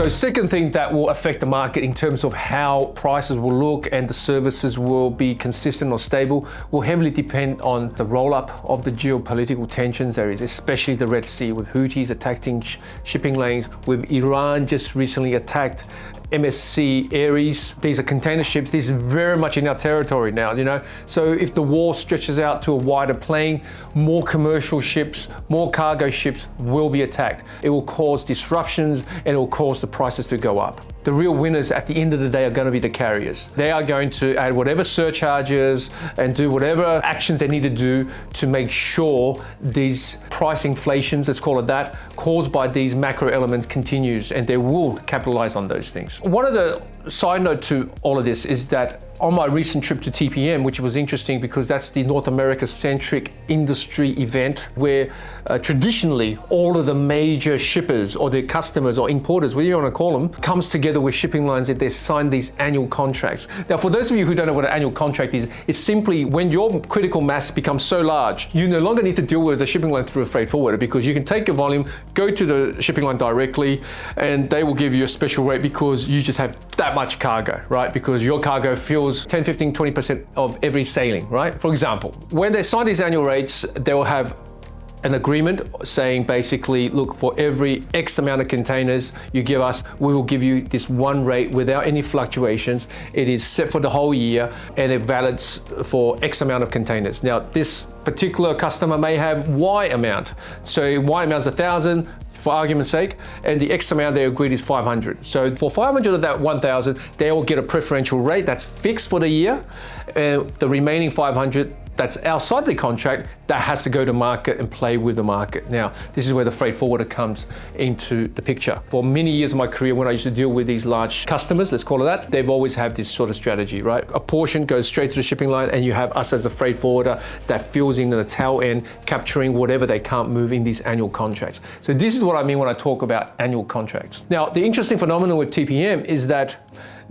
So second thing that will affect the market in terms of how prices will look and the services will be consistent or stable will heavily depend on the roll-up of the geopolitical tensions there is, especially the Red Sea, with Houthis attacking shipping lanes, with Iran just recently attacked MSC Aries. These are container ships. These are very much in our territory now, you know. So if the war stretches out to a wider plane, more commercial ships, more cargo ships will be attacked. It will cause disruptions and it will cause the prices to go up. The real winners at the end of the day are going to be the carriers. They are going to add whatever surcharges and do whatever actions they need to do to make sure these price inflations, let's call it that, caused by these macro elements continues, and they will capitalize on those things. One of the side note to all of this is that on my recent trip to TPM, which was interesting because that's the North America-centric industry event where traditionally all of the major shippers or their customers or importers, whatever you want to call them, comes together with shipping lines and they sign these annual contracts. Now, for those of you who don't know what an annual contract is, it's simply when your critical mass becomes so large, you no longer need to deal with the shipping line through a freight forwarder because you can take your volume, go to the shipping line directly, and they will give you a special rate because you just have that much cargo, right? Because your cargo fills 10, 15, 20% of every sailing, right? For example, when they sign these annual rates, they will have an agreement saying basically, look, for every X amount of containers you give us, we will give you this one rate without any fluctuations. It is set for the whole year and it valids for X amount of containers. Now, this particular customer may have Y amount. So Y amount is 1,000, for argument's sake, and the X amount they agreed is 500. So for 500 of that 1,000, they will get a preferential rate that's fixed for the year. The remaining 500 that's outside the contract, that has to go to market and play with the market. Now, this is where the freight forwarder comes into the picture. For many years of my career, when I used to deal with these large customers, let's call it that, they've always had this sort of strategy, right? A portion goes straight to the shipping line and you have us as a freight forwarder that fills in the tail end, capturing whatever they can't move in these annual contracts. So this is what I mean when I talk about annual contracts. Now, the interesting phenomenon with TPM is that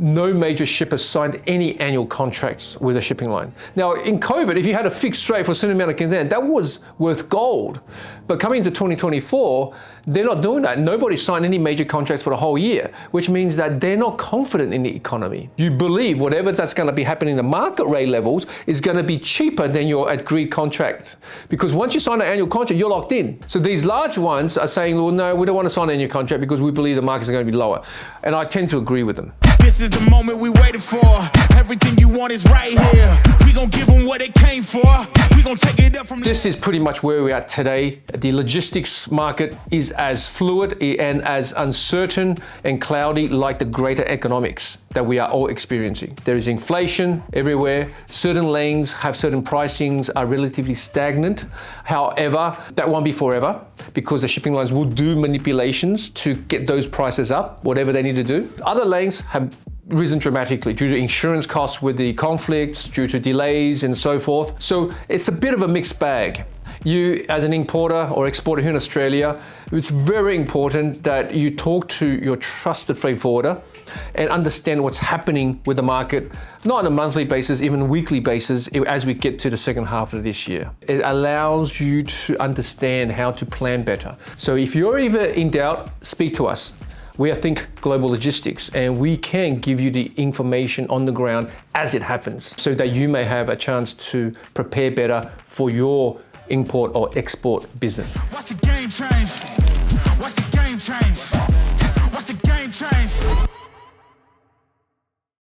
no major shipper signed any annual contracts with a shipping line. Now, in COVID, if you had a fixed rate for a certain amount of container, that was worth gold. But coming into 2024, they're not doing that. Nobody signed any major contracts for the whole year, which means that they're not confident in the economy. You believe whatever that's going to be happening in the market rate levels is going to be cheaper than your agreed contract. Because once you sign an annual contract, you're locked in. So these large ones are saying, well, no, we don't want to sign an annual contract because we believe the markets are going to be lower. And I tend to agree with them. This is the moment we waited for. Everything you want is right here. We gon' give them what they came for. We gon' take it up from This is pretty much where we're at today. The logistics market is as fluid and as uncertain and cloudy like the greater economics that we are all experiencing. There is inflation everywhere. Certain lanes have certain pricings are relatively stagnant. However, that won't be forever because the shipping lines will do manipulations to get those prices up, whatever they need to do. Other lanes have risen dramatically due to insurance costs with the conflicts, due to delays and so forth. So it's a bit of a mixed bag. You, as an importer or exporter here in Australia, it's very important that you talk to your trusted freight forwarder and understand what's happening with the market, not on a monthly basis, even weekly basis, as we get to the second half of this year. It allows you to understand how to plan better. So if you're ever in doubt, speak to us. We are Think Global Logistics, and we can give you the information on the ground as it happens so that you may have a chance to prepare better for your import or export business. Watch the game change.